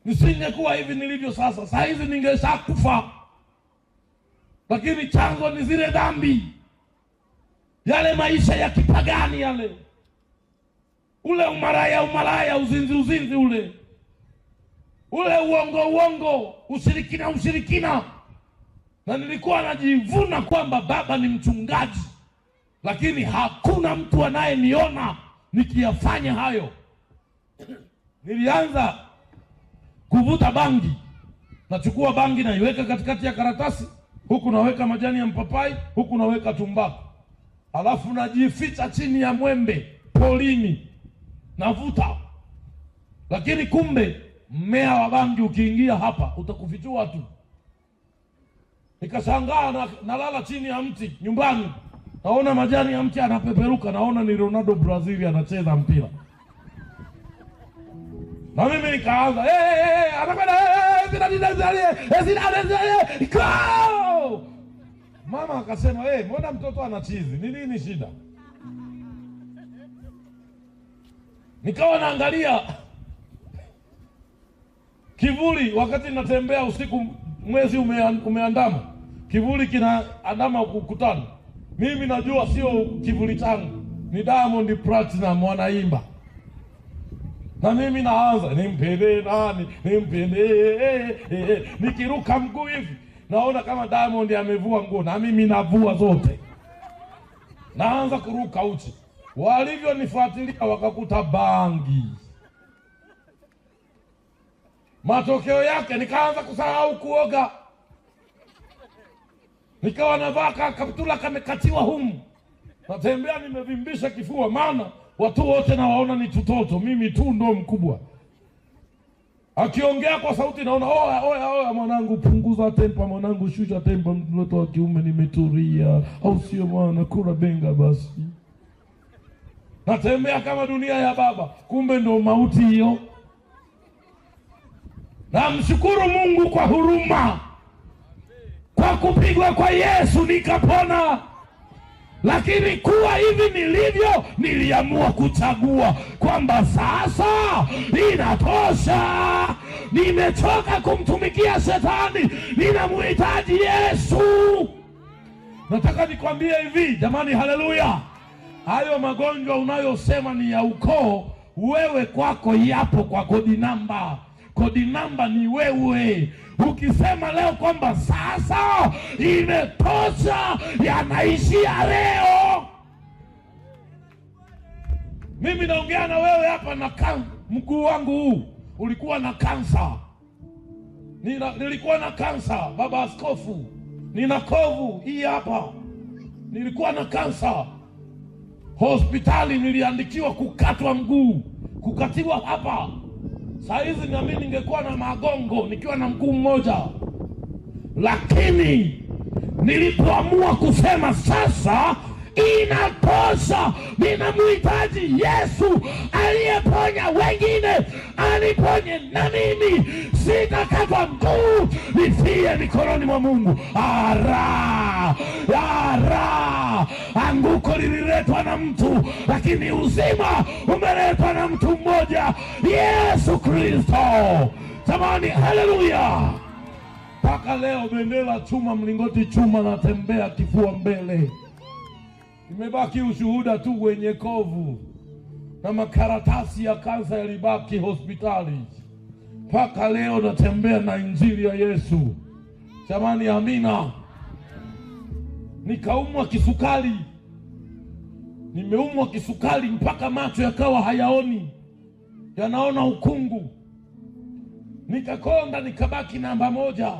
Nisingekuwa hivi nilivyo sasa. Saa hizi ningeshakufa. Lakini chanzo ni zile dhambi. Yale maisha ya kipagani yale. Ule umaraya, uzinzi ule. Ule uongo, ushirikina. Na nilikuwa najivuna kwamba baba ni mchungaji. Lakini hakuna mtu anayeniona nikiyafanya hayo. Nilianza kuvuta bangi. Nachukua bangi na iweka katikati ya karatasi. Huku naweka majani ya mpapai, huku naweka tumbaku. Alafu najificha chini ya mwembe polini. Navuta. Lakini kumbe mmea wa bangi ukiingia hapa utakufichua tu. Nikashangaa nalala chini ya mti nyumbani. Naona majani ya mti anapeperuka, naona ni Ronaldo Brazil anacheza mpira. Na mimi nikaanza, mama akasema, mbona mtoto anachizi? Ni nini shida? Nikawa naangalia kivuli wakati natembea usiku, mwezi umeandama. Kivuli kinaandama ukutani. Mimi najua sio kivuli changu, ni Diamond Platinum wanaimba. Na mimi naanza, nimpende nani, nikiruka mguu hivi naona kama Diamond amevua nguo, na mimi navua zote. Naanza kuruka uchi. Walivyonifuatilia wakakuta bangi. Matokeo yake nikaanza kusahau kuoga. Nikawa navaa kaptula kamekatiwa humu. Natembea nimevimbisha kifua, maana watu wote na waona ni tutoto, mimi tu ndo mkubwa. Akiongea kwa sauti naona, oya mwanangu, punguza tempa mwanangu, shusha tempa, mtoto wa kiume nimetulia, au sio mwana, kula benga basi. Natembea kama dunia ya baba, kumbe ndo mauti hiyo. Na mshukuru Mungu kwa huruma. Kwa kupigwa kwa Yesu nikapona. Lakini kuwa hivi nilivyo, niliamua kuchagua kwamba sasa inatosha. Nimechoka kumtumikia shetani, ninamhitaji Yesu. Nataka nikwambie hivi, jamani, haleluya. Hayo magonjwa unayosema ni ya ukoo, wewe kwako yapo kwa kodi namba. Kodi namba ni wewe. Ukisema leo kwamba sasa imetosha, yanaishia leo. Mimi naongea na wewe hapa na mguu wangu huu ulikuwa na kansa. Nilikuwa na kansa, baba askofu. Nina kovu hii hapa. Nilikuwa na kansa. Hospitali niliandikiwa kukatwa mguu, kukatiwa hapa. Saa hizi na mimi ningekuwa na magongo nikiwa na mguu mmoja. Lakini nilipoamua kusema sasa inatosha, ninamhitaji Yesu aliyeponya wengine, aniponye na mimi. Sitakatwa mguu nifie mikononi mwa Mungu. Anguko lililetwa na mtu, lakini uzima umeletwa na mtu mmoja, Yesu Kristo. Jamani, haleluya. Mpaka leo bendera chuma, mlingoti chuma, natembea kifua mbele. Imebaki ushuhuda tu wenye kovu, na makaratasi ya kansa yalibaki hospitali. Mpaka leo natembea na injili ya Yesu. Jamani, amina. nikaumwa kisukari. Nimeumwa kisukari mpaka macho yakawa hayaoni, yanaona ukungu. Nikakonda, nikabaki namba 1.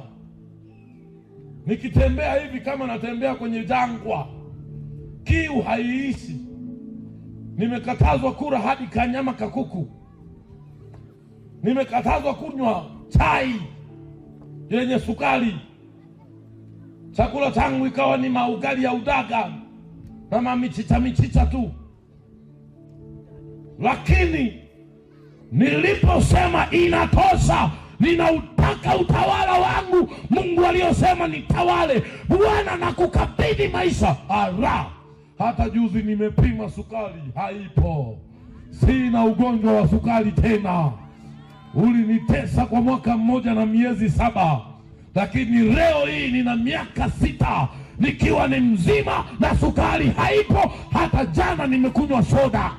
Nikitembea hivi kama natembea kwenye jangwa, kiu haiishi. Nimekatazwa kula hadi kanyama kakuku. Nimekatazwa kunywa chai yenye sukari. Chakula changu ikawa ni maugali ya udaga na mamichicha tu. Lakini niliposema inatosha, ninautaka utawala wangu, Mungu aliyosema nitawale, Bwana nakukabidhi maisha. Hata juzi nimepima sukari, haipo. Sina ugonjwa wa sukari tena. Ulinitesa kwa mwaka 1 na miezi 7, lakini leo hii nina miaka 6 nikiwa ni mzima na sukari haipo. Hata jana nimekunywa soda.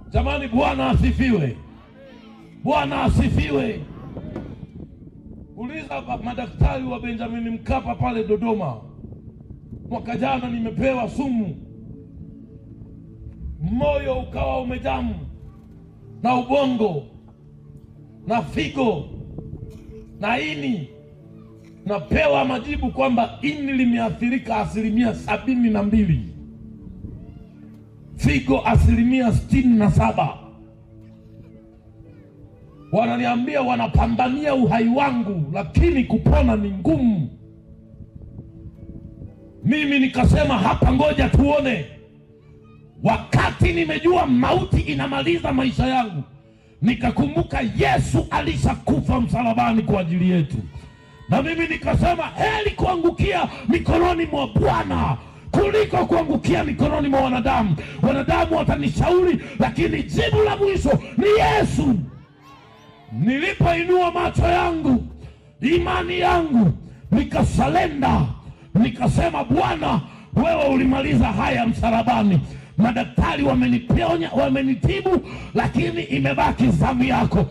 Jamani, Bwana asifiwe. Bwana asifiwe. Uliza madaktari wa Benjamin Mkapa pale Dodoma. Mwaka jana nimepewa sumu, moyo ukawa umejamu na ubongo na figo na ini. Napewa majibu kwamba ini limeathirika 72%, figo 67%. Wananiambia wanapambania uhai wangu, lakini kupona ni ngumu. Mimi nikasema hapa, ngoja tuone. Wakati nimejua mauti inamaliza maisha yangu, nikakumbuka Yesu alishakufa msalabani kwa ajili yetu. Na mimi nikasema heri kuangukia mikononi mwa Bwana kuliko kuangukia mikononi mwa wanadamu. Wanadamu watanishauri, lakini jibu la mwisho ni Yesu. Nilipoinua macho yangu, imani yangu, nikasalenda, nikasema Bwana, wewe ulimaliza haya msalabani. Madaktari wameniponya, wamenitibu, lakini imebaki zamu yako.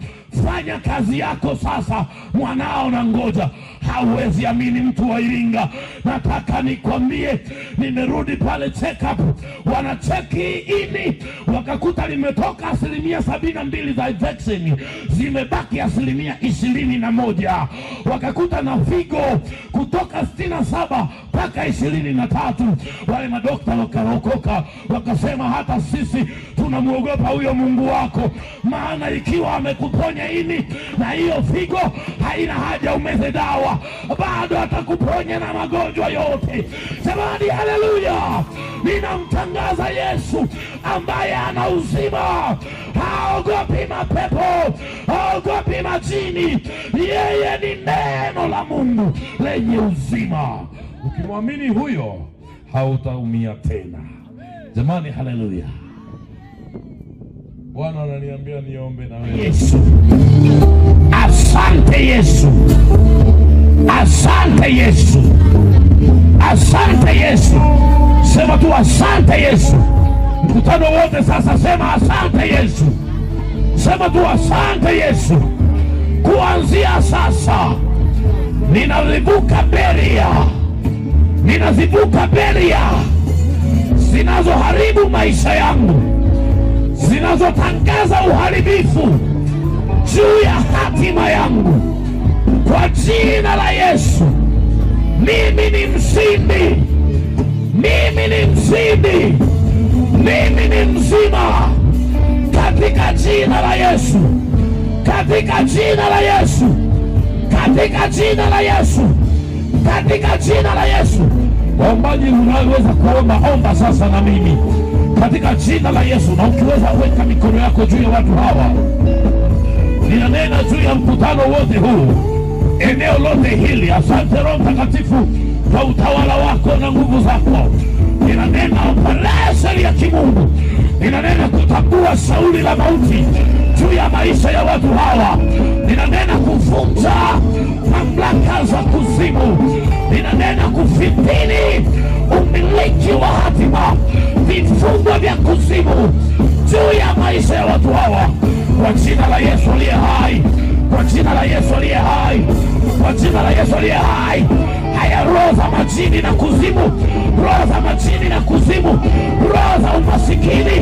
Fanya kazi yako sasa, mwanao na ngoja. Hauwezi amini, mtu wa Iringa, nataka nikwambie, nimerudi pale check up, wanacheki ini, wakakuta limetoka 72% za infection, zimebaki 21%. Wakakuta na figo kutoka 67 mpaka 23. Wale madokta wakarokoka, wakasema hata sisi tunamuogopa huyo Mungu wako, maana ikiwa amekuponya ini na hiyo figo, haina haja umeze dawa, bado atakuponya na magonjwa yote. Jamani, haleluya! Ninamtangaza Yesu ambaye ana uzima. Haogopi mapepo, haogopi majini. Yeye ni neno la Mungu lenye uzima. Ukimwamini huyo, hautaumia tena. Jamani, haleluya! Bwana ananiambia niombe na wewe. Yesu, asante Yesu, asante Yesu, asante Yesu. Sema tu asante Yesu. Mkutano wote sasa sema asante Yesu. Sema tu asante Yesu. Kuanzia sasa ninazivuka beria, ninazivuka beria zinazoharibu maisha yangu, zinazotangaza uharibifu juu ya hatima yangu. Kwa jina la Yesu, mimi ni mshindi, mimi ni mshindi, mimi ni mzima, katika jina la Yesu, katika jina la Yesu, katika jina la Yesu, katika jina la Yesu. Waombaji unaweza kuomba, omba sasa na mimi katika jina la Yesu. Na ukiweza weka mikono yako juu ya watu hawa. Ninanena juu ya mkutano wote huu, eneo lote hili. Asante Roho Mtakatifu kwa utawala wako na nguvu zako. Ninanena operesheni ya kimungu, ninanena kutambua shauri la mauti juu ya maisha ya watu hawa. Ninanena kuvunja mamlaka za kuzimu, ninanena kufitini umiliki wa hatima, vifungo vya kuzimu juu ya maisha ya watu hawa, kwa jina la Yesu aliye hai, kwa jina la Yesu aliye hai, kwa jina la Yesu aliye hai. Haya roho roho za majini na kuzimu, roho za majini na kuzimu, roho za umasikini